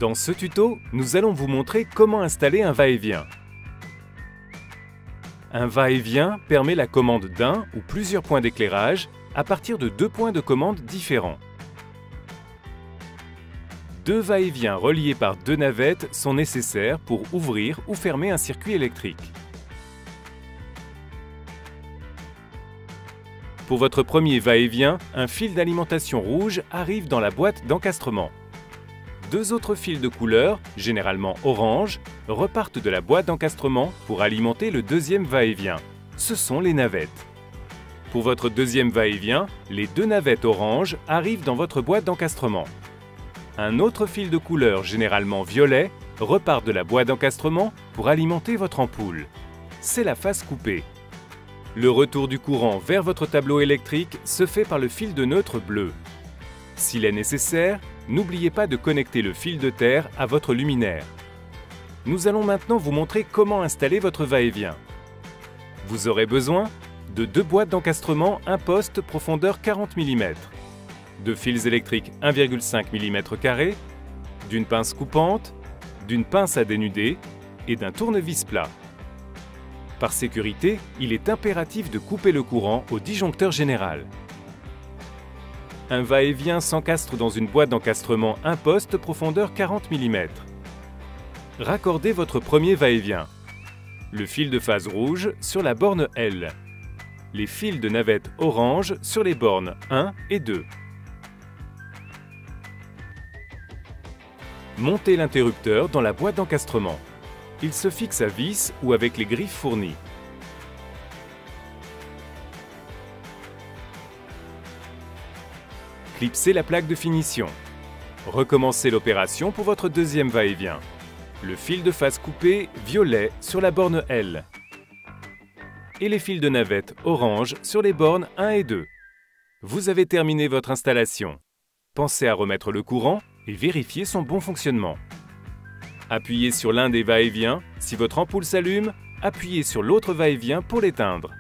Dans ce tuto, nous allons vous montrer comment installer un va-et-vient. Un va-et-vient permet la commande d'un ou plusieurs points d'éclairage à partir de deux points de commande différents. Deux va-et-vient reliés par deux navettes sont nécessaires pour ouvrir ou fermer un circuit électrique. Pour votre premier va-et-vient, un fil d'alimentation rouge arrive dans la boîte d'encastrement. Deux autres fils de couleur, généralement orange, repartent de la boîte d'encastrement pour alimenter le deuxième va-et-vient. Ce sont les navettes. Pour votre deuxième va-et-vient, les deux navettes orange arrivent dans votre boîte d'encastrement. Un autre fil de couleur, généralement violet, repart de la boîte d'encastrement pour alimenter votre ampoule. C'est la phase coupée. Le retour du courant vers votre tableau électrique se fait par le fil de neutre bleu. S'il est nécessaire, n'oubliez pas de connecter le fil de terre à votre luminaire. Nous allons maintenant vous montrer comment installer votre va-et-vient. Vous aurez besoin de deux boîtes d'encastrement, un poste profondeur 40 mm, de fils électriques 1,5 mm², d'une pince coupante, d'une pince à dénuder et d'un tournevis plat. Par sécurité, il est impératif de couper le courant au disjoncteur général. Un va-et-vient s'encastre dans une boîte d'encastrement un poste profondeur 40 mm. Raccordez votre premier va-et-vient. Le fil de phase rouge sur la borne L. Les fils de navette orange sur les bornes 1 et 2. Montez l'interrupteur dans la boîte d'encastrement. Il se fixe à vis ou avec les griffes fournies. Clipsez la plaque de finition. Recommencez l'opération pour votre deuxième va-et-vient. Le fil de phase coupé violet sur la borne L. Et les fils de navette orange sur les bornes 1 et 2. Vous avez terminé votre installation. Pensez à remettre le courant et vérifier son bon fonctionnement. Appuyez sur l'un des va-et-vient. Si votre ampoule s'allume, appuyez sur l'autre va-et-vient pour l'éteindre.